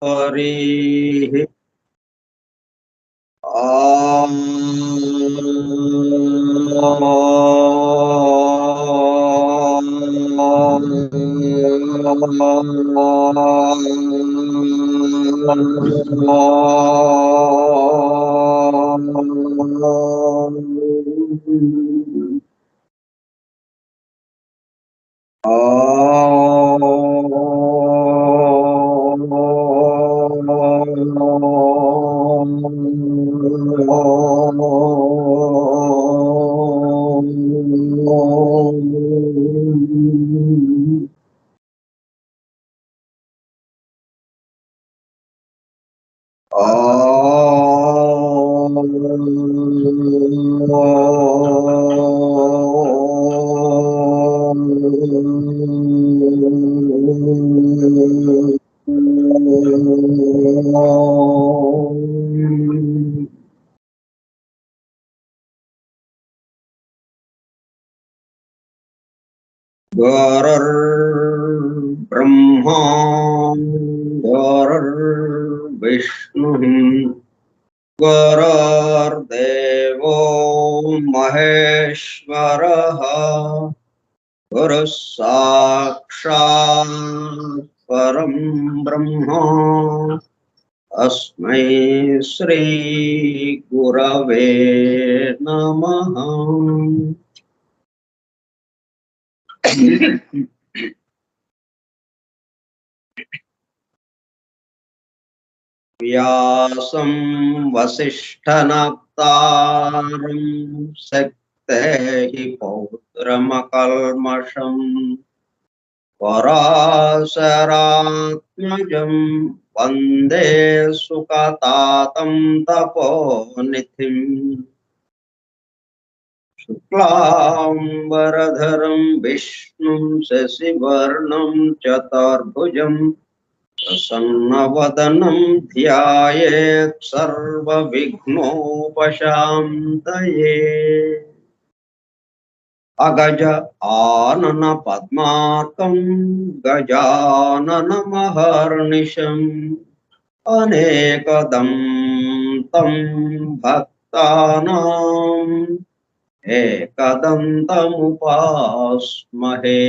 हरिः ॐ गुरुर्ब्रह्मा गुरुर्विष्णुः गुरुर्देवो महेश्वरः गुरुः साक्षात् परं ब्रह्म अस्मै श्री गुरवे नमः। व्यासं वसिष्ठनप्तारं शक्तेः पौत्रमकल्मषम् पराशरात्मजं वन्दे सुकतातं तपोनिधिम् शुक्लाम्बरधरं विष्णुं शशिवर्णं चतुर्भुजं प्रसन्नवदनं ध्यायेत् सर्वविघ्नोपशान्तये। अगज आनन पद्मार्कं गजाननमहर्निशम् अनेकदं तं भक्तानां एकदन्तमुपास्महे।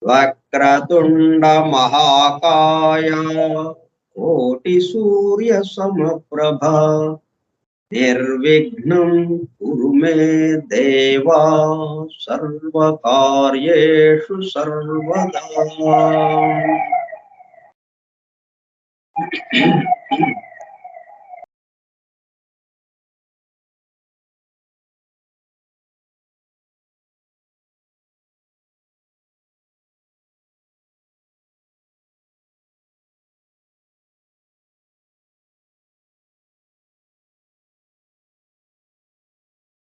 वक्रतुण्ड महाकाय कोटिसूर्यसमप्रभा निर्विघ्नं कुरु मे देवा सर्वकार्येषु सर्वदा।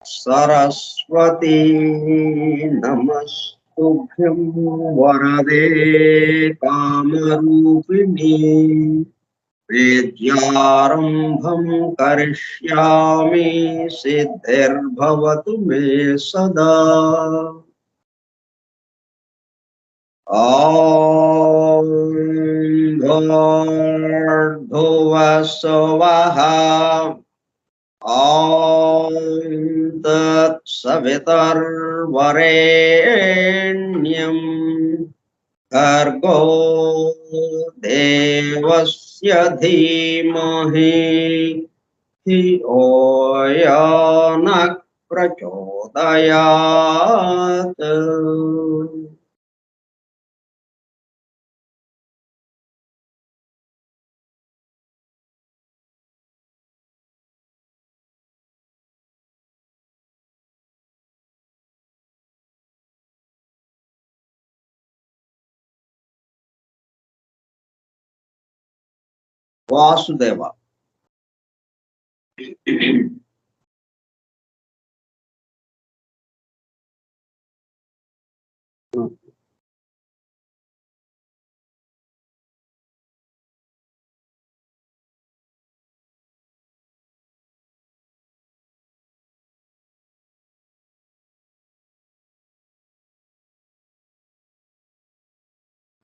सरस्वती नमस्तुभ्यं वरदे कामरूपिणी विद्यारम्भं करिष्यामि सिद्धिर्भवतु मे सदा। ॐ भूर्भुवस्सुवः ॐ तत्सवितुर्वरेण्यं भर्गो देवस्य धीमहि धियो यो नः प्रचोदयात्। Vasudev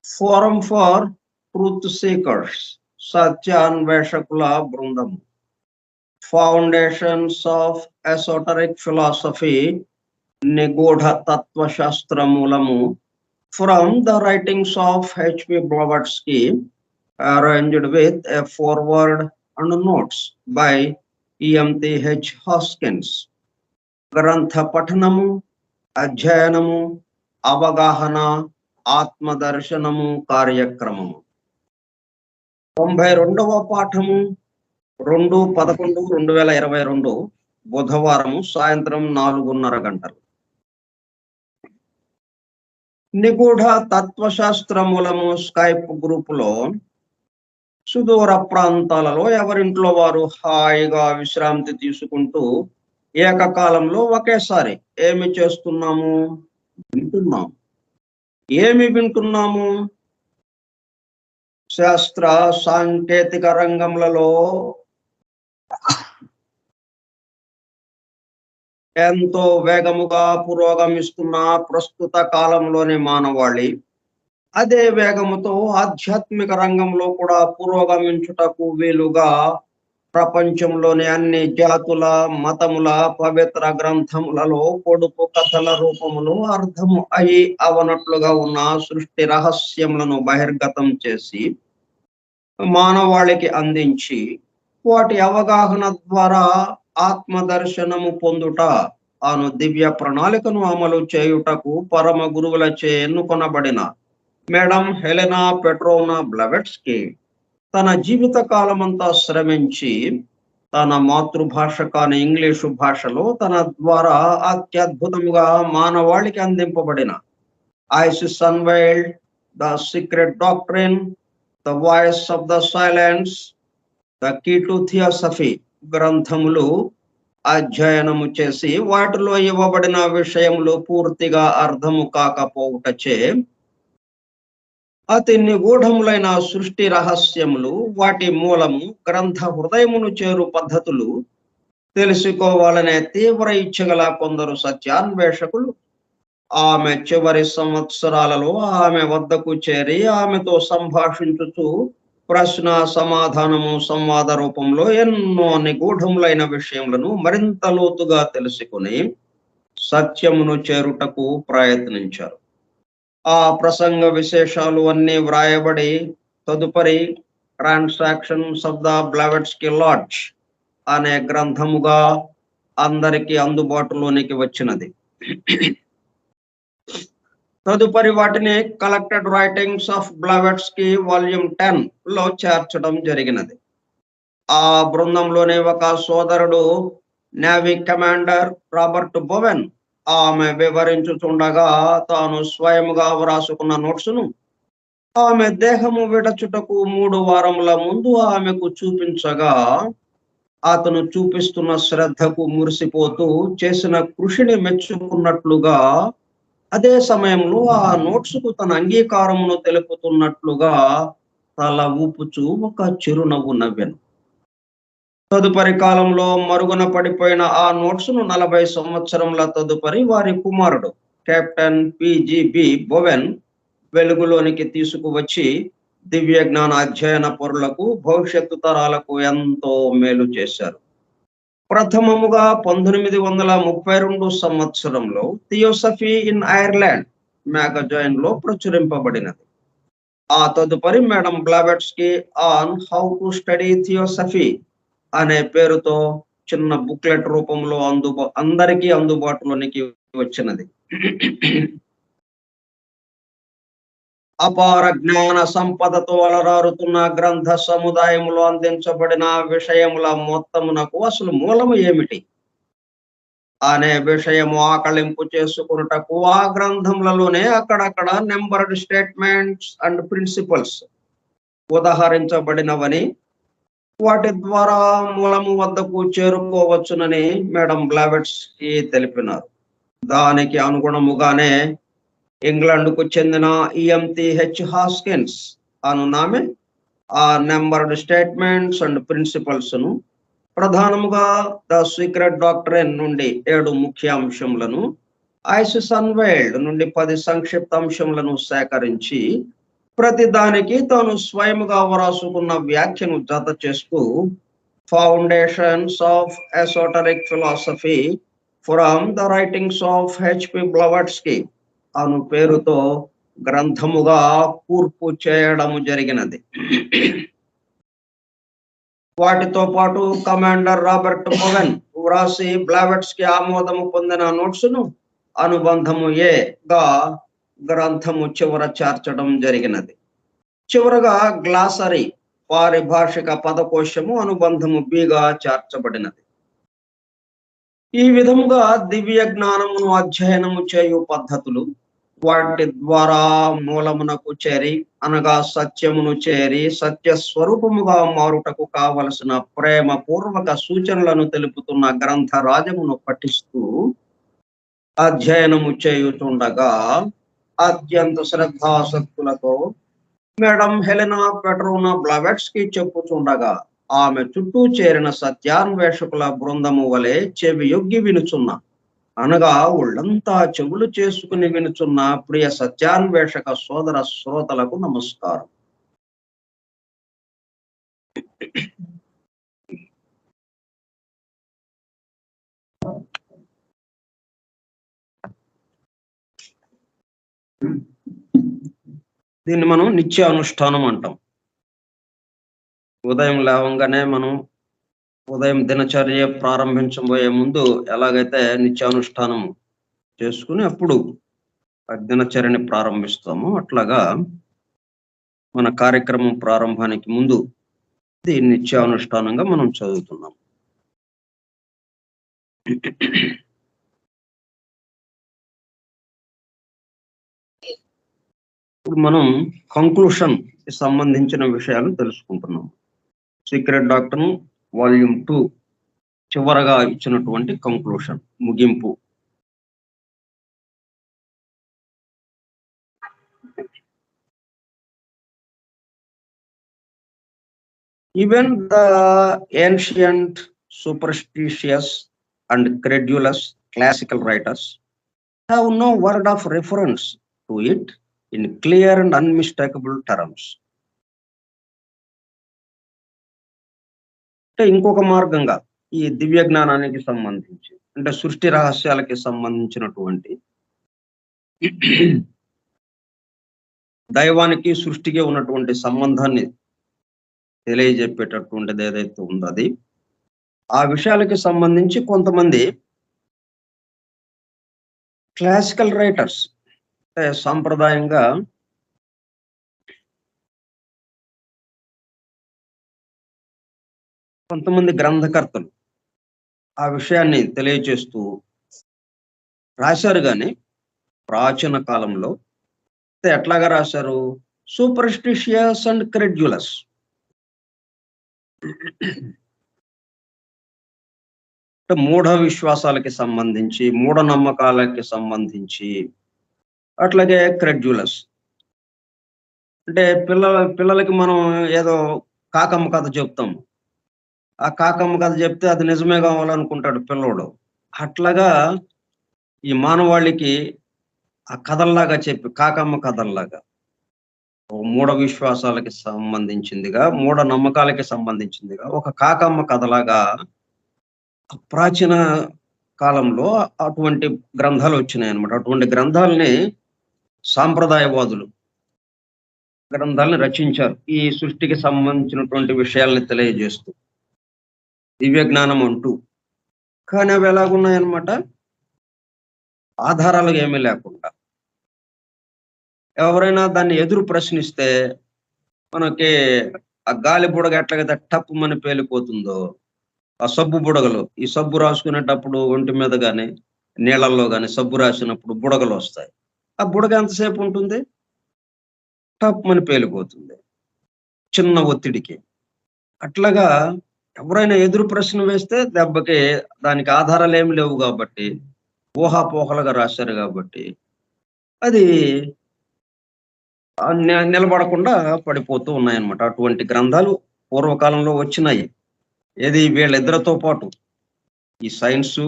forum for truth seekers, సత్యాన్వేషకుల బృందము. ఫౌండేషన్స్ ఆఫ్ ఎసోటరిక్ ఫిలాసఫీ, నిగూఢ తత్వశాస్త్రమూలము. From the writings of H.P. Blavatsky, arranged with a foreword and notes by E.M.T.H. Hoskins. గ్రంథ పఠనము, అధ్యయనము, అవగాహన, ఆత్మదర్శనము కార్యక్రమము. 92వ పాఠము 2/11/2022 బుధవారము సాయంత్రం 4:30 గంటలు. నిగూఢ తత్వశాస్త్రమూలము స్కైప్ గ్రూపులో సుదూర ప్రాంతాలలో ఎవరింట్లో వారు హాయిగా విశ్రాంతి తీసుకుంటూ ఏకకాలంలో ఒకేసారి ఏమి చేస్తున్నాము? వింటున్నాం. ఏమి వింటున్నాము? శాస్త్ర సాంకేతిక రంగములలో ఎంతో వేగముగా పురోగమిస్తున్న ప్రస్తుత కాలంలోని మానవాళి అదే వేగముతో ఆధ్యాత్మిక రంగంలో కూడా పురోగమించుటకు వీలుగా ప్రపంచంలోని అన్ని జాతుల, మతముల పవిత్ర గ్రంథములలో పొడుపు కథల రూపములు అర్థము అయి అవనట్లుగా ఉన్న సృష్టి రహస్యములను బహిర్గతం చేసి మానవాళికి అందించి వాటి అవగాహన ద్వారా ఆత్మదర్శనము పొందుట అను దివ్య ప్రణాళికను అమలు చేయుటకు పరమ గురువులచే ఎన్నుకొనబడిన మేడం హెలెనా పెట్రోవ్నా బ్లవెట్స్కీ తన జీవిత కాలమంతా శ్రమించి తన మాతృభాష కాని ఇంగ్లీషు భాషలో తన ద్వారా అత్యద్భుతముగా మానవాళికి అందింపబడిన Isis unveiled, the secret doctrine, the voice of the silence, the key to theosophy గ్రంథములు అధ్యయనము చేసి వాటిలో ఇవ్వబడిన విషయములు పూర్తిగా అర్థము కాకపోవుటచే అతి నిగూఢములైన సృష్టి రహస్యములు, వాటి మూలము, గ్రంథ హృదయమును చేరు పద్ధతులు తెలుసుకోవాలనే తీవ్ర ఇచ్చగల కొందరు సత్యాన్వేషకులు ఆమె చివరి సంవత్సరాలలో ఆమె వద్దకు చేరి ఆమెతో సంభాషించుతూ ప్రశ్న సమాధానము సంవాద రూపంలో ఎన్నో నిగూఢములైన విషయములను మరింత లోతుగా తెలుసుకుని సత్యమును చేరుటకు ప్రయత్నించారు. ఆ ప్రసంగ విశేషాలు అన్నీ వ్రాయబడి తదుపరి transactions of the Blavatsky lodge అనే గ్రంథముగా అందరికీ అందుబాటులోనికి వచ్చినది. తదుపరి వాటిని collected writings of Blavatsky volume 10 లో చేర్చడం జరిగినది. ఆ బృందంలోని ఒక సోదరుడు నేవీ కమాండర్ రాబర్ట్ బోవెన్ ఆమె వివరించుచుండగా తాను స్వయముగా వ్రాసుకున్న నోట్సును ఆమె దేహము విడచుటకు 3 వారముల ముందు ఆమెకు చూపించగా అతను చూపిస్తున్న శ్రద్ధకు మురిసిపోతూ చేసిన కృషిని మెచ్చుకున్నట్లుగా అదే సమయంలో ఆ నోట్సుకు తన అంగీకారమును తెలుపుతున్నట్లుగా తల ఊపుచూ ఒక చిరునవ్వు నవ్వెను. తదుపరి కాలంలో మరుగున పడిపోయిన ఆ నోట్సును 40 సంవత్సరముల తదుపరి వారి కుమారుడు కెప్టెన్ పిజిబి బోవెన్ వెలుగులోనికి తీసుకువచ్చి దివ్య జ్ఞాన అధ్యయన పరులకు, భవిష్యత్తు తరాలకు ఎంతో మేలు చేశారు. ప్రథమముగా 1832 సంవత్సరంలో థియోసఫీ ఇన్ ఐర్లాండ్ మ్యాగజైన్ లో ప్రచురింపబడినది. ఆ తదుపరి madam Blavatsky on how to study theosophy అనే పేరుతో చిన్న బుక్లెట్ రూపంలో అందరికీ అందుబాటులోనికి వచ్చినది. అపార జ్ఞాన సంపదతో అలరారుతున్న గ్రంథ సముదాయములో అందించబడిన విషయముల మొత్తమునకు అసలు మూలము ఏమిటి అనే విషయము ఆకళింపు చేసుకున్నటకు ఆ గ్రంథములలోనే అక్కడక్కడ నెంబర్డ్ స్టేట్మెంట్స్ అండ్ ప్రిన్సిపల్స్ ఉదహరించబడినవని, వాటి ద్వారా మూలము వద్దకు చేరుకోవచ్చునని మేడం బ్లవెట్స్కీ తెలిపినారు. దానికి అనుగుణముగానే ఇంగ్లాండ్కు చెందిన ఈఎంటిహెచ్ హాస్కిన్స్ అనునామె ఆ నెంబర్డ్ స్టేట్మెంట్స్ అండ్ ప్రిన్సిపల్స్ ను ప్రధానముగా ద సీక్రెట్ డాక్ట్రిన్ నుండి 7 ముఖ్య అంశములను, ఐసిస్ అన్వైల్డ్ నుండి 10 సంక్షిప్త అంశములను సేకరించి ప్రతి దానికి తాను స్వయముగా వ్రాసుకున్న వ్యాఖ్యను జత చేస్తూ foundations of esoteric philosophy from the writings of HP Blavatsky అను పేరుతో గ్రంథముగా కూర్పు చేయడము జరిగినది. వాటితో పాటు కమాండర్ రాబర్ట్ బోవెన్ వ్రాసి బ్లావెట్స్కి ఆమోదము పొందిన నోట్స్ను అనుబంధము ఏగా గ్రంథము చివర చేర్చడం జరిగినది. చివరగా గ్లాసరీ పారిభాషిక పదకోశము అనుబంధము బిగా చేర్చబడినది. ఈ విధముగా దివ్య జ్ఞానమును అధ్యయనము చేయు పద్ధతులు, వాటి ద్వారా మూలమునకు చేరి అనగా సత్యమును చేరి సత్య స్వరూపముగా మారుటకు కావలసిన ప్రేమ పూర్వక సూచనలను తెలుపుతున్న గ్రంథ రాజమును పఠిస్తూ అధ్యయనము చేయుతుండగా అత్యంత శ్రద్ధాసక్తులతో మేడం హెలెనా పెట్రోనా బ్లవెట్స్కీ చెప్పుచుండగా ఆమె చుట్టూ చేరిన సత్యాన్వేషకుల బృందము వలె చెవి యొగ్గి వినుచున్న అనగా ఒళ్ళంతా చెవులు చేసుకుని వినుచున్న ప్రియ సత్యాన్వేషక సోదర శ్రోతలకు నమస్కారం. దీన్ని మనం నిత్య అనుష్ఠానం అంటాం. ఉదయం లేవంగానే మనం ఉదయం దినచర్య ప్రారంభించబోయే ముందు ఎలాగైతే నిత్యానుష్ఠానం చేసుకుని అప్పుడు దినచర్యని ప్రారంభిస్తామో అట్లాగా మన కార్యక్రమం ప్రారంభానికి ముందు దీన్ని నిత్యానుష్ఠానంగా మనం చదువుతున్నాం. ఇప్పుడు మనం కంక్లూషన్ కి సంబంధించిన విషయాలు తెలుసుకుంటున్నాం. సీక్రెట్ డాక్టర్ వాల్యూమ్ 2 చివరగా ఇచ్చినటువంటి కంక్లూషన్ ముగింపు. Even the ancient superstitious and credulous classical writers have no word of reference to it in clear and unmistakable terms. ఇంకొక మార్గంగా ఈ దివ్య జ్ఞానానికి సంబంధించి అంటే సృష్టి రహస్యాలకి సంబంధించినటువంటి దైవానికి సృష్టికి ఉన్నటువంటి సంబంధాన్ని తెలియజెప్పేటటువంటిది ఏదైతే ఉందో అది ఆ విషయాలకి సంబంధించి కొంతమంది క్లాసికల్ రైటర్స్ అంటే సాంప్రదాయంగా కొంతమంది గ్రంథకర్తలు ఆ విషయాన్ని తెలియజేస్తూ రాశారు. కానీ ప్రాచీన కాలంలో ఎట్లాగా రాశారు? సూపర్స్టిషియస్ అండ్ క్రెడ్యులస్, మూఢ విశ్వాసాలకి సంబంధించి మూఢనమ్మకాలకి సంబంధించి, అట్లాగే క్రెడ్యులస్ అంటే పిల్లలకి మనం ఏదో కాకమ్మ కథ చెప్తాము. ఆ కాకమ్మ కథ చెప్తే అది నిజమే కావాలనుకుంటాడు పిల్లోడు. అట్లాగా ఈ మానవాళికి ఆ కథల్లాగా చెప్పి కాకమ్మ కథల్లాగా మూఢ విశ్వాసాలకి సంబంధించిందిగా మూఢ నమ్మకాలకి సంబంధించిందిగా ఒక కాకమ్మ కథలాగా ప్రాచీన కాలంలో అటువంటి గ్రంథాలు వచ్చినాయి అన్నమాట. అటువంటి గ్రంథాలని సాంప్రదాయవాదులు గ్రంథాలని రచించారు ఈ సృష్టికి సంబంధించినటువంటి విషయాల్ని తెలియజేస్తూ దివ్య జ్ఞానం అంటూ. కానీ అవి ఎలాగున్నాయన్నమాట? ఆధారాలు ఏమీ లేకుండా. ఎవరైనా దాన్ని ఎదురు ప్రశ్నిస్తే మనకి ఆ గాలి బుడగ ఎట్లాగైతే టప్పుమని పేలిపోతుందో ఆ సబ్బు బుడగలు, ఈ సబ్బు రాసుకునేటప్పుడు ఒంటి మీద కానీ నీళ్ళల్లో కానీ సబ్బు రాసినప్పుడు బుడగలు వస్తాయి. ఆ బుడగ ఎంతసేపు ఉంటుంది? టప్పుమని పేలిపోతుంది చిన్న ఒత్తిడికి. అట్లాగా ఎవరైనా ఎదురు ప్రశ్న వేస్తే దెబ్బకి దానికి ఆధారాలు ఏమి లేవు కాబట్టి ఊహాపోహలుగా రాశారు కాబట్టి అది నిలబడకుండా పడిపోతూ ఉన్నాయన్నమాట. అటువంటి గ్రంథాలు పూర్వకాలంలో వచ్చినాయి. ఏది వీళ్ళిద్దరితో పాటు ఈ సైన్సు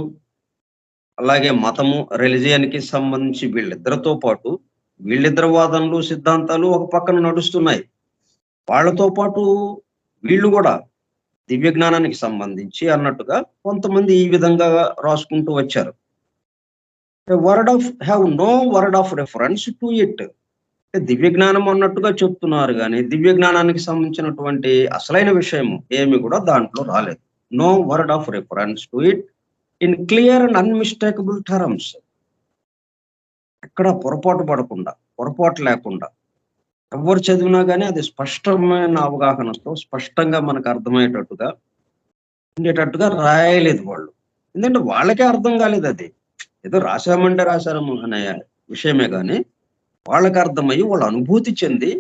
అలాగే మతము రిలిజియన్కి సంబంధించి వీళ్ళిద్దరితో పాటు వీళ్ళిద్దరు వాదనలు సిద్ధాంతాలు ఒక పక్కన నడుస్తున్నాయి. వాళ్ళతో పాటు వీళ్ళు కూడా దివ్య జ్ఞానానికి సంబంధించి అన్నట్టుగా కొంతమంది ఈ విధంగా రాసుకుంటూ వచ్చారు. Have no word of reference to it. దివ్య జ్ఞానం అన్నట్టుగా చెప్తున్నారు కానీ దివ్య జ్ఞానానికి సంబంధించినటువంటి అసలైన విషయం ఏమి కూడా దాంట్లో రాలేదు. No word of reference to it in clear and unmistakable terms. ఎక్కడ పొరపాటు పడకుండా, పొరపాటు లేకుండా ఎవరు చదివినా కానీ అది స్పష్టమైన అవగాహనతో స్పష్టంగా మనకు అర్థమయ్యేటట్టుగా ఉండేటట్టుగా రాయలేదు వాళ్ళు. ఎందుకంటే వాళ్ళకే అర్థం కాలేదు. అది ఏదో రాశామంటే రాశాము అనే విషయమే కానీ వాళ్ళకి అర్థమయ్యి వాళ్ళ అనుభూతి చెంది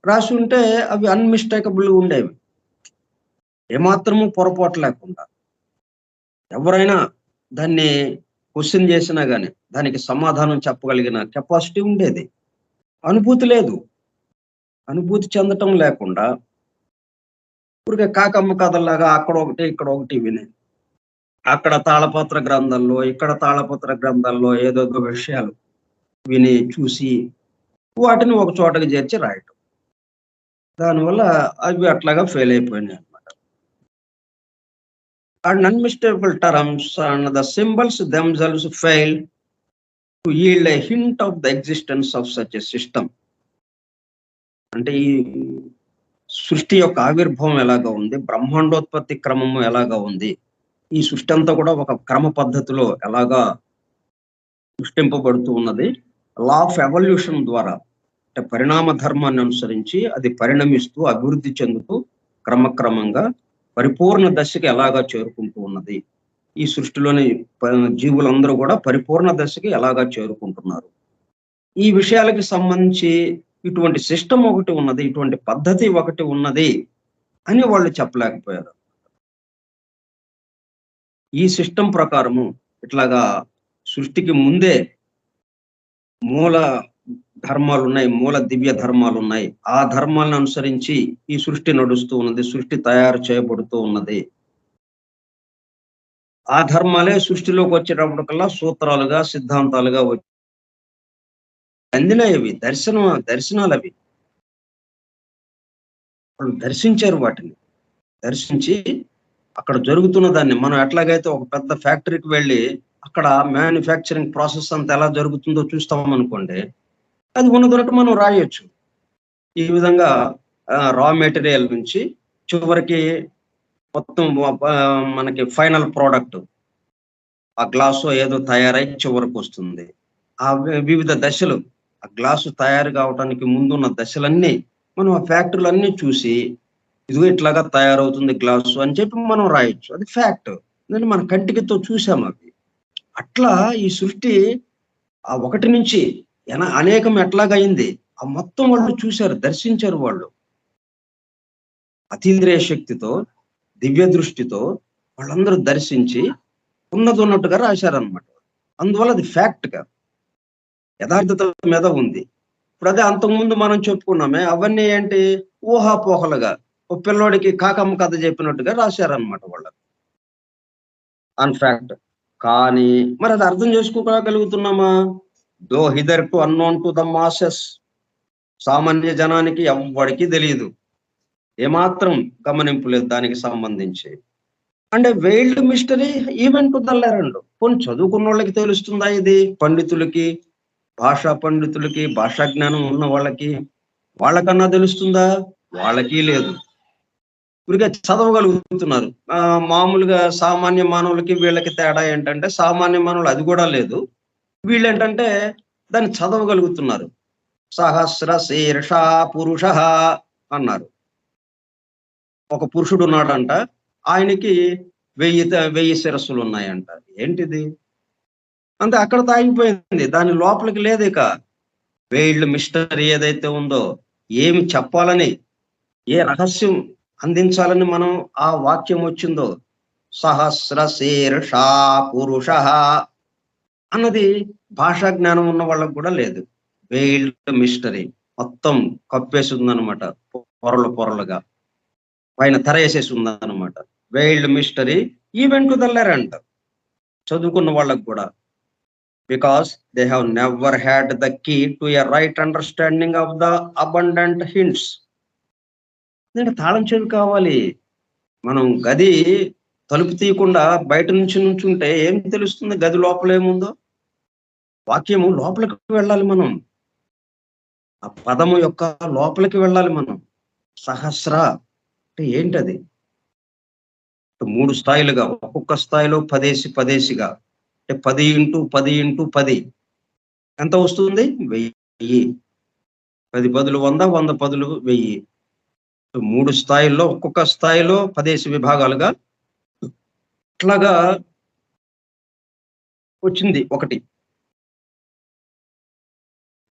రాసి ఉంటే అవి అన్మిస్టేకబుల్ ఉండేవి, ఏమాత్రము పొరపాటు లేకుండా. ఎవరైనా దాన్ని క్వశ్చన్ చేసినా కానీ దానికి సమాధానం చెప్పగలిగిన కెపాసిటీ ఉండేది. అనుభూతి లేదు. అనుభూతి చెందటం లేకుండా ఊరికే కాకమ్మ కథల్లాగా అక్కడ ఒకటి ఇక్కడ ఒకటి విని, అక్కడ తాళపత్ర గ్రంథాల్లో ఇక్కడ తాళపత్ర గ్రంథాల్లో ఏదోదో విషయాలు విని చూసి వాటిని ఒక చోటకి చేర్చి రాయటం. దానివల్ల అవి అట్లాగా ఫెయిల్ అయిపోయినాయి అనమాట. And unmistakable terms and the symbols themselves fail to yield a hint of the existence of such a system. అంటే ఈ సృష్టి యొక్క ఆవిర్భావం ఎలాగా ఉంది, బ్రహ్మాండోత్పత్తి క్రమము ఎలాగా ఉంది, ఈ సృష్టి అంతా కూడా ఒక క్రమ పద్ధతిలో ఎలాగా సృష్టింపబడుతూ ఉన్నది. లా ఆఫ్ ఎవల్యూషన్ ద్వారా అంటే పరిణామ ధర్మాన్ని అనుసరించి అది పరిణమిస్తూ అభివృద్ధి చెందుతూ క్రమక్రమంగా పరిపూర్ణ దశకి ఎలాగా చేరుకుంటూ ఉన్నది. ఈ సృష్టిలోని జీవులందరూ కూడా పరిపూర్ణ దశకి ఎలాగా చేరుకుంటున్నారు. ఈ విషయాలకి సంబంధించి ఇటువంటి సిస్టమ్ ఒకటి ఉన్నది, ఇటువంటి పద్ధతి ఒకటి ఉన్నది అని వాళ్ళు చెప్పలేకపోయారు. ఈ సిస్టమ్ ప్రకారము ఇట్లాగా సృష్టికి ముందే మూల ధర్మాలు ఉన్నాయి, మూల దివ్య ధర్మాలు ఉన్నాయి. ఆ ధర్మాలను అనుసరించి ఈ సృష్టి నడుస్తూ ఉన్నది, సృష్టి తయారు చేయబడుతూ ఉన్నది. ఆ ధర్మాలే సృష్టిలోకి వచ్చేటప్పటికల్లా సూత్రాలుగా సిద్ధాంతాలుగా అందినవి. దర్శనాలు అవి. వాళ్ళు దర్శించారు. వాటిని దర్శించి అక్కడ జరుగుతున్న దాన్ని మనం ఎట్లాగైతే ఒక పెద్ద ఫ్యాక్టరీకి వెళ్ళి అక్కడ మ్యానుఫ్యాక్చరింగ్ ప్రాసెస్ అంతా ఎలా జరుగుతుందో చూస్తాం అనుకోండి, అది ఉన్నదొరటి మనం రాయొచ్చు. ఈ విధంగా రా మెటీరియల్ నుంచి చివరికి మొత్తం మనకి ఫైనల్ ప్రోడక్ట్ ఆ గ్లాసు ఏదో తయారై చివరికి వస్తుంది. ఆ వివిధ దశలు, ఆ గ్లాసు తయారు కావడానికి ముందున్న దశలన్నీ మనం ఆ ఫ్యాక్టరీలన్నీ చూసి ఇదిగో ఇట్లాగా తయారవుతుంది గ్లాసు అని చెప్పి మనం రాయొచ్చు. అది ఫ్యాక్ట్. ఎందుకంటే మన కంటికితో చూసాము అవి. అట్లా ఈ సృష్టి ఆ ఒకటి నుంచి అనేకం ఎట్లాగైంది ఆ మొత్తం వాళ్ళు చూశారు, దర్శించారు. వాళ్ళు అతీంద్రియ శక్తితో, దివ్య దృష్టితో వాళ్ళందరూ దర్శించి ఉన్నది ఉన్నట్టుగా రాశారనమాట. అందువల్ల అది ఫ్యాక్ట్ గా యథార్థత మీద ఉంది. ఇప్పుడు అదే అంతకుముందు మనం చెప్పుకున్నామే, అవన్నీ ఏంటి ఊహాపోహలుగా ఓ పిల్లోడికి కాకమ్మ కథ చెప్పినట్టుగా రాశారనమాట వాళ్ళు అన్ఫ్యాక్ట్. కానీ మరి అది అర్థం చేసుకోగలుగుతున్నామా? Though hitherto unknown to the ద మాసెస్, సామాన్య జనానికి ఎవ్వడికి తెలియదు, ఏమాత్రం గమనింపు లేదు దానికి సంబంధించి. అంటే veiled mystery even to the learned. కొన్ని చదువుకున్న వాళ్ళకి తెలుస్తుందా ఇది? పండితులకి, భాషా పండితులకి, భాషా జ్ఞానం ఉన్న వాళ్ళకన్నా తెలుస్తుందా? వాళ్ళకి లేదు. ఊరికే చదవగలుగుతున్నారు. మామూలుగా సామాన్య మానవులకి వీళ్ళకి తేడా ఏంటంటే, సామాన్య మానవులు అది కూడా లేదు, వీళ్ళు ఏంటంటే దాన్ని చదవగలుగుతున్నారు. సహస్ర శీర్ష పురుష అన్నారు. ఒక పురుషుడు ఉన్నాడంట, ఆయనకి 1000 శిరస్సులు ఉన్నాయంట. ఏంటిది? అంతే, అక్కడ ఆగిపోయింది. దాని లోపలికి లేదు. ఇక వెయిల్డ్ మిస్టరీ ఏదైతే ఉందో, ఏమి చెప్పాలని, ఏ రహస్యం అందించాలని మనం ఆ వాక్యం వచ్చిందో, సహస్ర శీర్ష పురుష అన్నది భాషా జ్ఞానం ఉన్న వాళ్ళకు కూడా లేదు. వెయిల్డ్ మిస్టరీ మొత్తం కప్పేసి ఉందన్నమాట, పొరలుగా పైన తెరేసేసి ఉందన్నమాట. Veiled mystery even to the learned, చదువుకున్న వాళ్ళకు కూడా. Because they have never had the key to a right understanding of the abundant hints. తాళం చెవి కావాలి. మనం గది తలుపు తీయకుండా బయట నుంచి నుంచుంటే ఏం తెలుస్తుంది గది లోపల ఏముందో? వాక్యము లోపలికి వెళ్ళాలి మనం. ఆ పదము యొక్క లోపలికి వెళ్ళాలి మనం. సహస్ర అంటే ఏంటది? 3 స్థాయిలుగా, ఒక్కొక్క స్థాయిలో పదేసిగా అంటే 10 ఇంటూ 10 ఇంటూ 10 ఎంత వస్తుంది? 1000. 10 పదులు 100, 100 పదులు 1000. 3 స్థాయిల్లో, ఒక్కొక్క స్థాయిలో 10 విభాగాలుగా ఇట్లాగా వచ్చింది ఒకటి.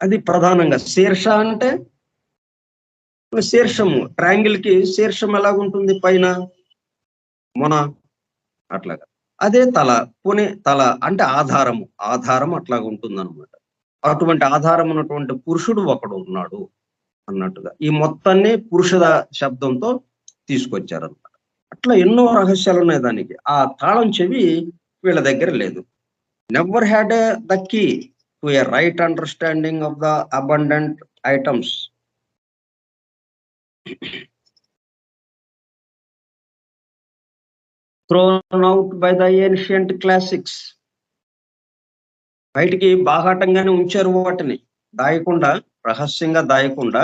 అది ప్రధానంగా శీర్ష అంటే శీర్షము. ట్రయాంగిల్ కి శీర్షం ఎలాగుంటుంది? పైన మొన అట్లాగా. అదే తల. పోనీ తల అంటే ఆధారము. ఆధారం అట్లాగా ఉంటుందన్నమాట. అటువంటి ఆధారం ఉన్నటువంటి పురుషుడు ఒకడు ఉన్నాడు అన్నట్టుగా. ఈ మొత్తాన్ని పురుషుల శబ్దంతో తీసుకొచ్చారన్నమాట. అట్లా ఎన్నో రహస్యాలు ఉన్నాయి దానికి. ఆ తాళం చెవి వీళ్ళ దగ్గర లేదు. Never had the key to a right understanding of the abundant items. Thrown out by the ancient classics. బయటికి బాహాటంగానే ఉంచారు వాటిని. దాయకుండా, రహస్యంగా దాయకుండా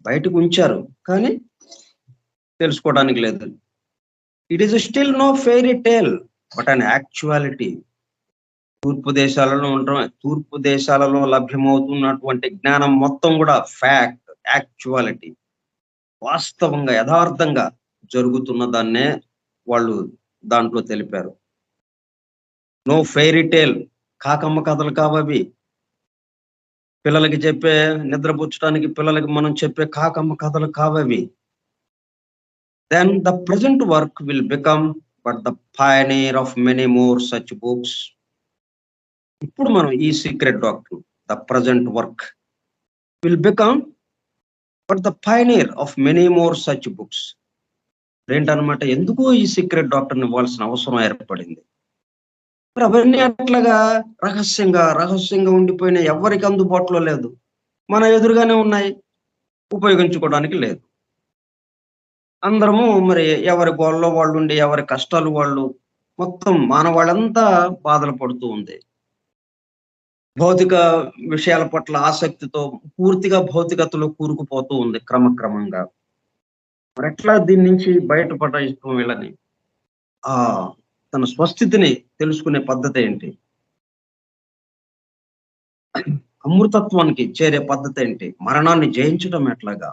బయటకు ఉంచారు. కానీ తెలుసుకోవడానికి లేదు. It is still no fairy tale but an actuality. తూర్పు దేశాలలో లభ్యమవుతున్నటువంటి జ్ఞానం మొత్తం కూడా ఫ్యాక్ట్, యాక్చువాలిటీ, వాస్తవంగా యథార్థంగా జరుగుతున్న దాన్నే వాళ్ళు దాంట్లో తెలిపారు. No fairy tale. కాకమ్మ కథలు కావవి. పిల్లలకి చెప్పే, నిద్రపుచ్చడానికి పిల్లలకి మనం చెప్పే కాకమ్మ కథలు కావవి. Then the present work will become but the pioneer of many more such books. ఇప్పుడు మనం ఈ secret doctor, the present work will become but the pioneer of many more such books. ఏంటన్నమాట, ఎందుకు ఈ సీక్రెట్ డాక్టర్ని ఇవ్వాల్సిన అవసరం ఏర్పడింది? మరి అవన్నీ అట్లాగా రహస్యంగా ఉండిపోయిన, ఎవరికి అందుబాటులో లేదు. మన ఎదురుగానే ఉన్నాయి, ఉపయోగించుకోవడానికి లేదు. అందరము మరి ఎవరి గోల్లో వాళ్ళు ఉండి, ఎవరి కష్టాలు వాళ్ళు, మొత్తం మానవాళంతా బాధలు పడుతూ ఉంది. భౌతిక విషయాల పట్ల ఆసక్తితో పూర్తిగా భౌతికతలో కూరుకుపోతూ ఉంది క్రమక్రమంగా. మరి ఎట్లా దీని నుంచి బయటపడటం వీళ్ళని? ఆ తన స్వస్థితిని తెలుసుకునే పద్ధతి ఏంటి? అమృతత్వానికి చేరే పద్ధతి ఏంటి? మరణాన్ని జయించడం ఎట్లాగా?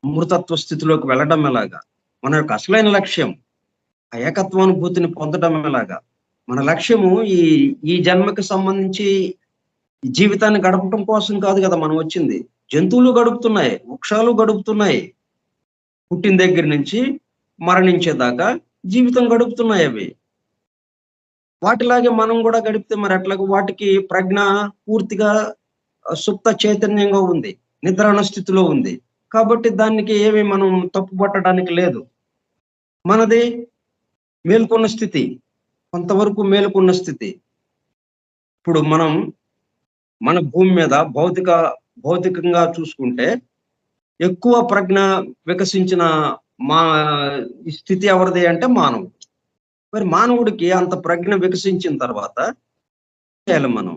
అమృతత్వ స్థితిలోకి వెళ్ళడం ఎలాగా? మన యొక్క అసలైన లక్ష్యం ఆ ఏకత్వానుభూతిని పొందడం ఎలాగా? మన లక్ష్యము ఈ ఈ జన్మకి సంబంధించి ఈ జీవితాన్ని గడపటం కోసం కాదు కదా మనం వచ్చింది. జంతువులు గడుపుతున్నాయి, వృక్షాలు గడుపుతున్నాయి. పుట్టిన దగ్గర నుంచి మరణించేదాకా జీవితం గడుపుతున్నాయి అవి. వాటిలాగే మనం కూడా గడిపితే మరి అట్లాగా వాటికి ప్రజ్ఞ పూర్తిగా సుప్త చైతన్యంగా ఉంది, నిద్రాణ స్థితిలో ఉంది. కాబట్టి దానికి ఏమి మనం తప్పు పట్టడానికి లేదు. మనది మేల్కొన్న స్థితి, కొంతవరకు మేలుకున్న స్థితి. ఇప్పుడు మనం మన భూమి మీద భౌతికంగా చూసుకుంటే ఎక్కువ ప్రజ్ఞ వికసించిన మా ఈ స్థితి ఎవరిది అంటే మానవుడు. మరి మానవుడికి అంత ప్రజ్ఞ వికసించిన తర్వాత చేయాలి మనం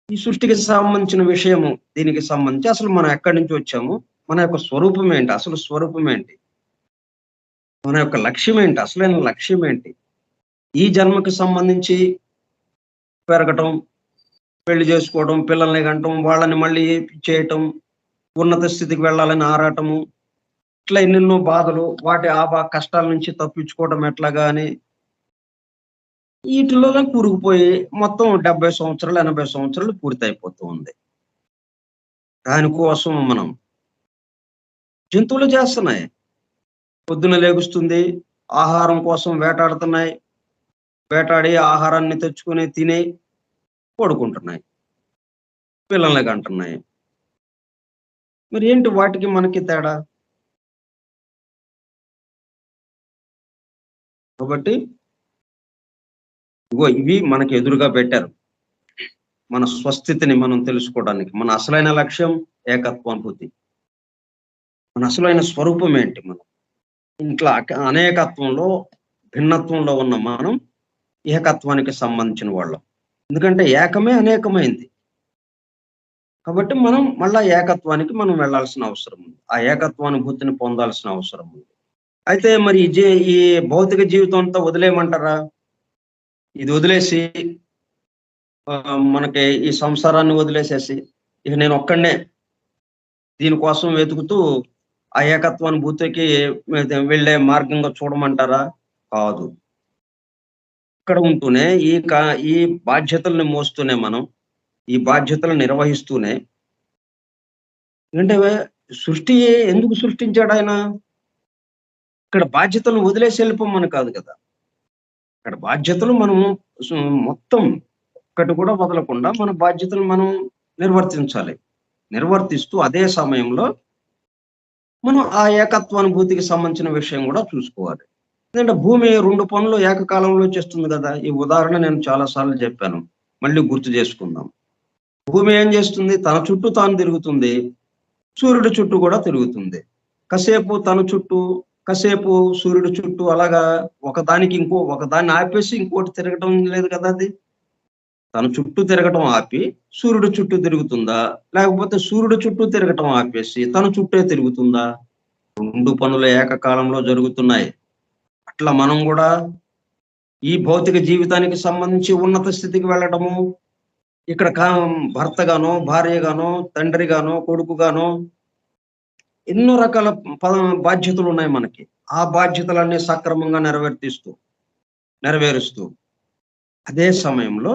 ఈ సృష్టికి సంబంధించిన విషయము, దీనికి సంబంధించి అసలు మనం ఎక్కడి నుంచి వచ్చాము, మన యొక్క స్వరూపం ఏంటి, అసలు స్వరూపం ఏంటి, మన యొక్క లక్ష్యం ఏంటి, అసలైన లక్ష్యం ఏంటి? ఈ జన్మకి సంబంధించి పెరగటం, పెళ్లి చేసుకోవడం, పిల్లల్ని కంటం, వాళ్ళని మళ్ళీ చేయటం, ఉన్నత స్థితికి వెళ్ళాలని ఆరాటము, ఇట్లా ఎన్నెన్నో బాధలు, ఆ కష్టాల నుంచి తప్పించుకోవడం ఎట్లాగా అని వీటిలోనే కూరుకుపోయి మొత్తం 70 సంవత్సరాలు, 80 సంవత్సరాలు పూర్తయిపోతూ ఉంది. దానికోసం మనం జంతువులు చేస్తున్నాయి. పొద్దున లెగుస్తుంది, ఆహారం కోసం వేటాడుతున్నాయి. వేటాడి ఆహారాన్ని తెచ్చుకొని తిని పడుకుంటున్నాయి, పిల్లల్ని కంటున్నాయి. మరి ఏంటి వాటికి మనకి తేడా? కాబట్టి ఇగో ఇవి మనకు ఎదురుగా పెట్టారు. మన స్వస్థితిని మనం తెలుసుకోవడానికి. మన అసలైన లక్ష్యం ఏకత్వానుభూతి. మన అసలైన స్వరూపం ఏంటి మనం? ఇంట్లా అనేకత్వంలో, భిన్నత్వంలో ఉన్న మనం ఏకత్వానికి సంబంధించిన వాళ్ళం. ఎందుకంటే ఏకమే అనేకమైంది. కాబట్టి మనం మళ్ళా ఏకత్వానికి మనం వెళ్ళాల్సిన అవసరం ఉంది. ఆ ఏకత్వానుభూతిని పొందాల్సిన అవసరం ఉంది. అయితే మరి ఈ భౌతిక జీవితం అంతా వదిలేయమంటారా? ఇది వదిలేసి మనకి ఈ సంసారాన్ని వదిలేసేసి, ఇక నేను ఒక్కడినే దీనికోసం వెతుకుతూ ఆ ఏకత్వానుభూతికి వెళ్ళే మార్గంగా చూడమంటారా? కాదు. ఇక్కడ ఉంటూనే ఈ బాధ్యతల్ని మోస్తూనే మనం, ఈ బాధ్యతలను నిర్వహిస్తూనే ఏంటే సృష్టి ఎందుకు సృష్టించాడాయన? ఇక్కడ బాధ్యతలను వదిలేసి వెళ్ళిపోమని కాదు కదా! ఇక్కడ బాధ్యతలు మనము సు మొత్తం ఒక్కటి కూడా వదలకుండా మన బాధ్యతలు మనం నిర్వర్తించాలి. నిర్వర్తిస్తూ అదే సమయంలో మనం ఆ ఏకత్వానుభూతికి సంబంధించిన విషయం గూడా చూసుకోవాలి. ఎందుకంటే భూమి 2 పనులు ఏకకాలంలో చేస్తుంది గదా! ఈ ఉదాహరణ నేను చాలా సార్లు చెప్పాను. మళ్ళీ గుర్తు చేసుకుందాం. భూమి ఏం చేస్తుంది? తన చుట్టూ తాను తిరుగుతుంది. సూర్యుడి చుట్టూ గూడా తిరుగుతుంది. కాసేపు తన చుట్టూ, కాసేపు సూర్యుడి చుట్టూ అలాగా ఒకదాన్ని ఆపేసి ఇంకోటి తిరగటం లేదు కదా అది. తన చుట్టూ తిరగటం ఆపి, సూర్యుడి చుట్టూ తిరుగుతుందా? లేకపోతే సూర్యుడి చుట్టూ తిరగటం ఆపేసి, తన చుట్టే తిరుగుతుందా? 2 పనులు ఏకకాలంలో జరుగుతున్నాయి. అట్లా మనం గూడా ఈ భౌతిక జీవితానికి సంబంధించి ఉన్నత స్థితికి వెళ్ళటము, ఇక్కడ భర్తగానో, భార్యగానో, తండ్రిగానో, కొడుకుగానో ఎన్నో రకాల ప బాధ్యతలున్నాయి మనకి. ఆ బాధ్యతలన్నీ సక్రమంగా నెరవేరుస్తూ అదే సమయంలో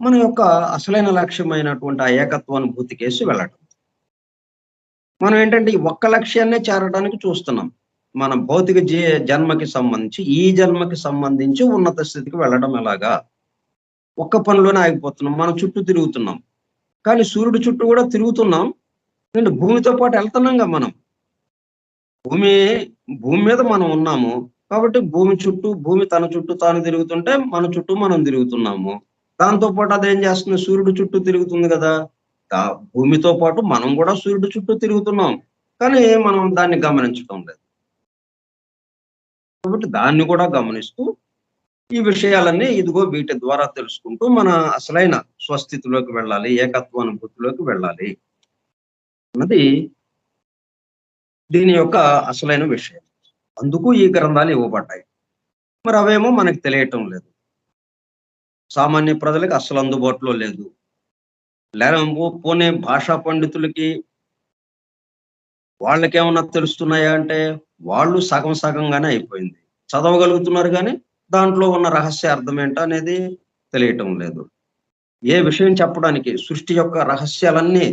మన యొక్క అసలైన లక్ష్యమైనటువంటి ఆ ఏకత్వానుభూతికేసి వెళ్ళటం. మనం ఏంటంటే ఈ ఒక్క లక్ష్యాన్నే చేరడానికి చూస్తున్నాం. మన భౌతిక జన్మకి సంబంధించి, ఈ జన్మకి సంబంధించి ఉన్నత స్థితికి వెళ్ళడం ఎలాగా? ఒక్క పనిలోనే ఆగిపోతున్నాం. మనం చుట్టూ తిరుగుతున్నాం. కానీ సూర్యుడి చుట్టూ గూడా తిరుగుతున్నాం. ఏంటి భూమితో పాటు ఎళ్తున్నాంగా మనం. భూమి భూమి మీద మనం ఉన్నాము. కాబట్టి భూమి తన చుట్టూ తాను తిరుగుతుంటే, మన చుట్టూ మనం తిరుగుతున్నాము. దాంతో పాటు అదేం చేస్తుంది? సూర్యుడు చుట్టూ తిరుగుతుంది గదా! దా భూమితో పాటు మనం గూడా సూర్యుడు చుట్టూ తిరుగుతున్నాం. కానీ మనం దాన్ని గమనించటం లేదు. కాబట్టి దాన్ని కూడా గమనిస్తూ, ఈ విషయాలన్నీ ఇదిగో వీటి ద్వారా తెలుసుకుంటూ మన అసలైన స్వస్థితిలోకి వెళ్ళాలి. ఏకత్వానుభూతిలోకి వెళ్ళాలి. అన్నది దీని యొక్క అసలైన విషయం. అందుకు ఈ గ్రంథాలు ఇవ్వబడ్డాయి. మరి అవేమో మనకు తెలియటం లేదు. సామాన్య ప్రజలకి అస్సలు అందుబాటులో లేదు. పోనీ భాషా పండితులకి వాళ్ళకేమన్నా తెలుస్తున్నాయా అంటే, వాళ్ళు సగం సగంగానే అయిపోయింది. చదవగలుగుతున్నారు గానీ, దాంట్లో ఉన్న రహస్య అర్థం ఏంటో అనేది తెలియటం లేదు. ఏ విషయం చెప్పడానికి సృష్టి యొక్క రహస్యాలన్నీ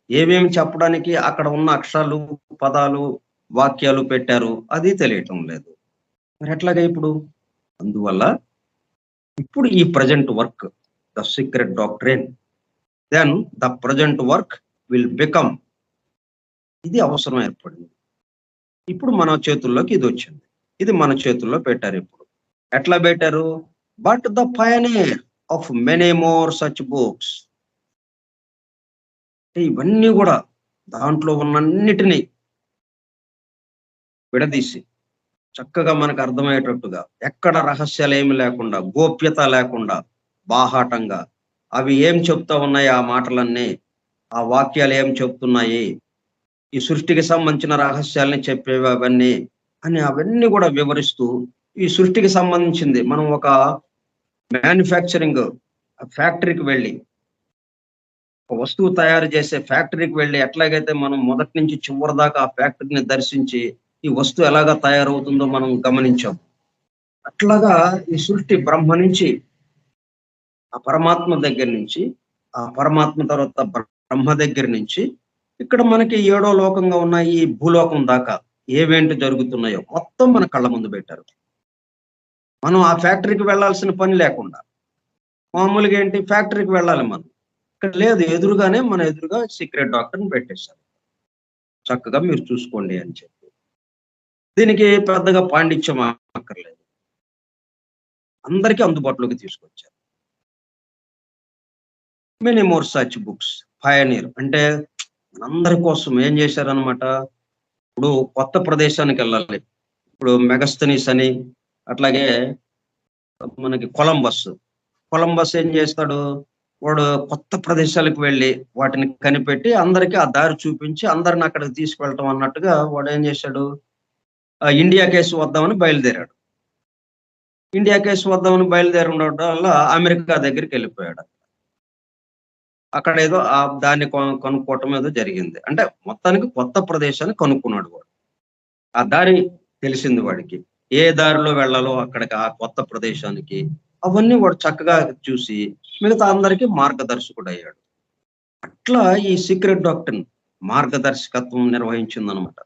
ఏమేమి చెప్పడానికి అక్కడ ఉన్న అక్షరాలు, పదాలు, వాక్యాలు పెట్టారు అది తెలియటం లేదు. మరి ఎట్లాగా ఇప్పుడు? అందువల్ల ఇప్పుడు ఈ present work, the secret doctrine, then the present work will become ఇది అవసరం ఏర్పడింది. ఇప్పుడు మన చేతుల్లోకి ఇదొచ్చింది. ఇది మన చేతుల్లో పెట్టారిప్పుడు. ఎట్లా బెట్టారు? But the pioneer of many more such books. ఇవన్నీ గూడా దాంట్లో ఉన్నన్నిటిని విడదీసి, చక్కగా మనకు అర్థమయ్యేటట్టుగా, ఎక్కడ రహస్యాలేమి లేకుండా, గోప్యత లేకుండా, బాహాటంగా, అవి ఏం చెప్తా ఉన్నాయి ఆ మాటలన్నీ, ఆ వాక్యాలు ఏం చెప్తున్నాయి, ఈ సృష్టికి సంబంధించిన రహస్యాల్ని చెప్పేవి అవన్నీ, అని అవన్నీ గూడా వివరిస్తూ, ఈ సృష్టికి సంబంధించింది మనం ఒక మ్యానుఫ్యాక్చరింగ్ ఫ్యాక్టరీకి వెళ్ళి, ఒక వస్తువు తయారు చేసే ఫ్యాక్టరీకి వెళ్ళి ఎట్లాగైతే మనం మొదటి నుంచి చివరి దాకా ఆ ఫ్యాక్టరీని దర్శించి, ఈ వస్తువు ఎలాగా తయారవుతుందో మనం గమనించాం. అట్లాగా ఈ సృష్టి బ్రహ్మ నుంచి, ఆ పరమాత్మ దగ్గర నుంచి, ఆ పరమాత్మ తర్వాత బ్రహ్మ దగ్గర నుంచి, ఇక్కడ మనకి ఏడో లోకంగా ఉన్న ఈ భూలోకం దాకా ఏవేంటి జరుగుతున్నాయో మొత్తం మన కళ్ళ ముందు పెట్టారు. మనం ఆ ఫ్యాక్టరీకి వెళ్ళాల్సిన పని లేకుండా, మామూలుగా ఏంటి ఫ్యాక్టరీకి వెళ్ళాలి మనం. ఇక్కడ లేదు, మన ఎదురుగా సీక్రెట్ డాక్టర్‌ని పెట్టేశారు. చక్కగా మీరు చూసుకోండి అని చెప్పి. దీనికి పెద్దగా పాండిత్యం అక్కర్లేదు. అందరికీ అందుబాటులోకి తీసుకొచ్చారు. Many more such books. Pioneer అంటే అందరి కోసం ఏం చేశారనమాట. ఇప్పుడు కొత్త ప్రదేశానికి వెళ్ళాలి. ఇప్పుడు మెగస్తనీస్ అని, అట్లాగే మనకి కొలంబస్. కొలంబస్ ఏం చేస్తాడు, వాడు కొత్త ప్రదేశాలకు వెళ్ళి వాటిని కనిపెట్టి అందరికీ ఆ దారి చూపించి అందరిని అక్కడికి తీసుకువెళ్ళటం అన్నట్టుగా వాడు ఏం చేశాడు, ఇండియా కేసు వద్దామని బయలుదేరాడు. ఇండియా కేసు వద్దామని బయలుదేరి ఉండటం వల్ల అమెరికా దగ్గరికి వెళ్ళిపోయాడు. అక్కడ ఏదో దాన్ని కనుక్కోవటం ఏదో జరిగింది. అంటే మొత్తానికి కొత్త ప్రదేశాన్ని కనుక్కున్నాడు వాడు. ఆ దారి తెలిసింది వాడికి. ఏ దారిలో వెళ్ళాలో అక్కడికి, ఆ కొత్త ప్రదేశానికి, అవన్నీ వాడు చక్కగా చూసి మిగతా అందరికీ మార్గదర్శకుడు అయ్యాడు. అట్లా ఈ సీక్రెట్ డాక్టర్ మార్గదర్శకత్వం నిర్వహించిందనమాట.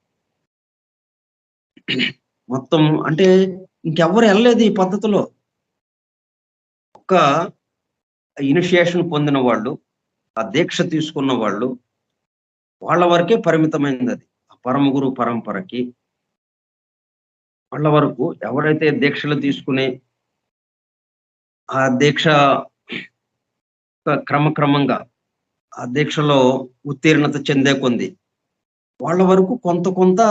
మొత్తం అంటే ఇంకెవరు వెళ్ళలేదు ఈ పద్ధతిలో. ఒక్క ఇనిషియేషన్ పొందిన వాళ్ళు, ఆ దీక్ష తీసుకున్న వాళ్ళు, వాళ్ళ వరకే పరిమితమైంది అది. ఆ పరమ గురు పరంపరకి వాళ్ళ వరకు ఎవరైతే దీక్షలు తీసుకుని ఆ దీక్ష క్రమక్రమంగా ఆ దీక్షలో ఉత్తీర్ణత చెందే కొంది వాళ్ళ వరకు కొంత కొంత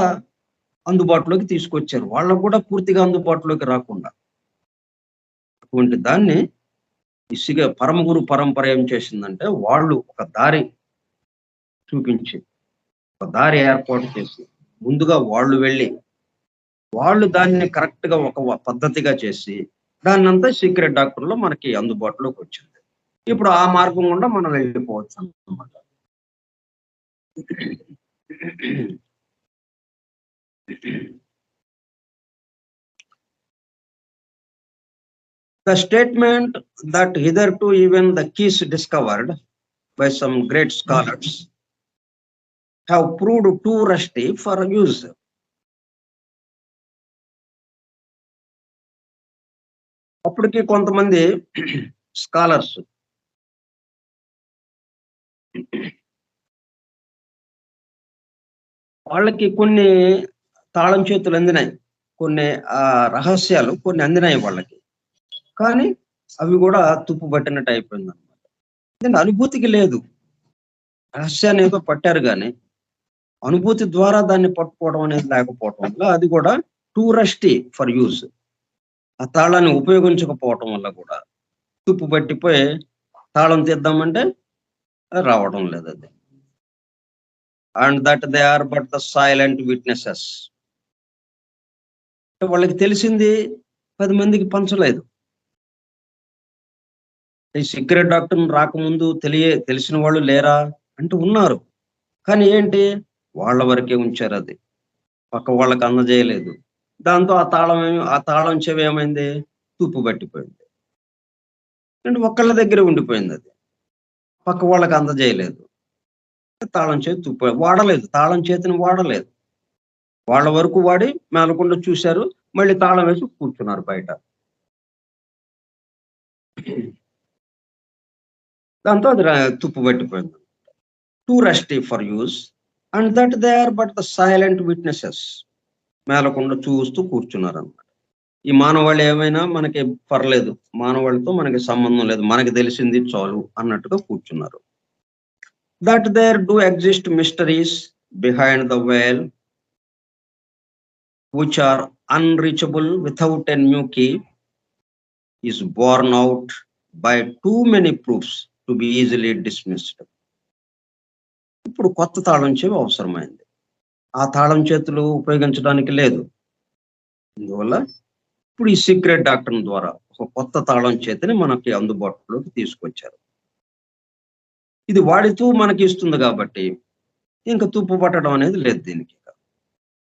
అందుబాటులోకి తీసుకొచ్చారు. వాళ్ళకు కూడా పూర్తిగా అందుబాటులోకి రాకుండా. అటువంటి దాన్ని పరమ గురు పరంపర ఏం చేసిందంటే, వాళ్ళు ఒక దారి చూపించి, ఒక దారి ఏర్పాటు చేసి, ముందుగా వాళ్ళు వెళ్ళి వాళ్ళు దాన్ని కరెక్ట్ గా ఒక పద్ధతిగా చేసి దాన్నంతా సీక్రెట్ డాక్టర్లో మనకి అందుబాటులోకి వచ్చింది. ఇప్పుడు ఆ మార్గం గుండా మనం వెళ్ళిపోవచ్చు అన్నమాట. The statement that hitherto even the keys discovered by some great scholars have proved too rusty for use. అప్పటికి కొంతమంది స్కాలర్స్ వాళ్ళకి కొన్ని తాళం చేతులు అందినాయి, కొన్ని రహస్యాలు కొన్ని అందినాయి వాళ్ళకి. కానీ అవి కూడా తుప్పు పట్టినట్టు అయిపోయింది అనమాట. ఎందుకంటే అనుభూతికి లేదు. రహస్యాన్ని ఏదో పట్టారు కానీ అనుభూతి ద్వారా దాన్ని పట్టుకోవడం అనేది లేకపోవటం వల్ల అది కూడా టూ రస్టీ ఫర్ యూజ్. ఆ తాళాన్ని ఉపయోగించకపోవటం వల్ల కూడా తుప్పు పట్టిపోయి తాళం తీద్దామంటే రావడం లేదు అది. And that they are but the silent witnesses. వాళ్ళకి తెలిసింది 10 మందికి పంచలేదు. ఈ సీక్రెట్ డాక్టర్ రాకముందు తెలిసిన వాళ్ళు లేరా అంటే ఉన్నారు. కానీ ఏంటి, వాళ్ళ వరకే ఉంచారు. అది పక్క వాళ్ళకి అందజేయలేదు. దాంతో ఆ తాళం చెవి ఏమైంది, తుప్పు పట్టిపోయింది. అంటే ఒక్కళ్ళ దగ్గర ఉండిపోయింది. అది పక్క వాళ్ళకి అందజేయలేదు. తాళం చేతి తుప్పు వాడలేదు, తాళం చేతిని వాడలేదు. వాళ్ళ వరకు వాడి మేలకుండా చూశారు, మళ్ళీ తాళం వేసి కూర్చున్నారు బయట. దాంతో అది తుప్పు పట్టిపోయింది. Too rusty for use and that they are but the silent witnesses. మేలకుండా చూస్తూ కూర్చున్నారు అన్నమాట. ఈ మానవాళ్ళు ఏమైనా మనకి పర్లేదు, మానవాళ్ళతో మనకి సంబంధం లేదు, మనకి తెలిసింది చాలు అన్నట్టుగా కూర్చున్నారు. That there do exist mysteries behind the veil which are unreachable without a new key is borne out by too many proofs to be easily dismissed. ఇప్పుడు కొత్త తాళం చెవి అవసరమైంది. ఆ తాళం చేతులు ఉపయోగించడానికి లేదు. అందువల్ల ఇప్పుడు ఈ సీక్రెట్ డాక్టర్ ద్వారా ఒక కొత్త తాళం చేతిని మనకి అందుబాటులోకి తీసుకొచ్చారు. ఇది వాడితూ మనకి ఇస్తుంది కాబట్టి ఇంకా తుప్పు పట్టడం అనేది లేదు. దీనికి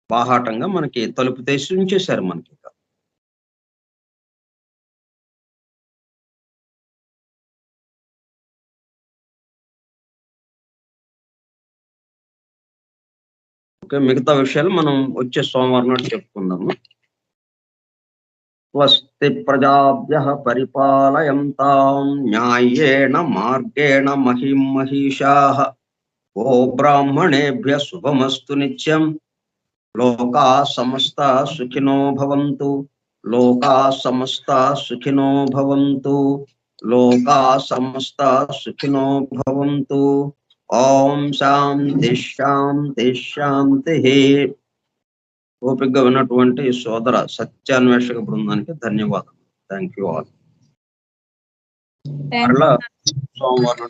బాహాటంగా మనకి తలుపు తీసి ఉంచేశారు మనకి. ఓకే, మిగతా విషయాలు మనం వచ్చే సోమవారం నాడు చెప్పుకుందాము. స్వస్తి ప్రజాభ్యః పరిపాలయంతాం న్యాయేన మార్గేణ మహిం మహిషాః. ఓ బ్రాహ్మణేభ్యః శుభమస్తు నిత్యం. లోకా సమస్తా సుఖినో భవంతు. లోకా సమస్త సుఖినో భవంతు. లోకా సమస్త సుఖినో భవంతు. ఓం శాంతి శాంతి శాంతి. ఓపికగా ఉన్నటువంటి సోదర సత్యాన్వేషక బృందానికి ధన్యవాదాలు. Thank you all. మరలా సోమవారం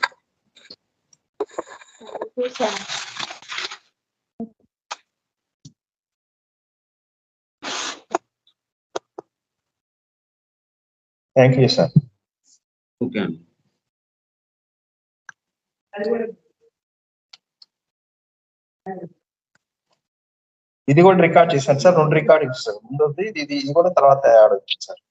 థ్యాంక్ యూ సార్. ఓకే అండి. ఇది కూడా రికార్డ్ చేశాను సార్. 2 recordings sir. ముందు ఇది కూడా తర్వాత యాడ్ అవుతుంది సార్.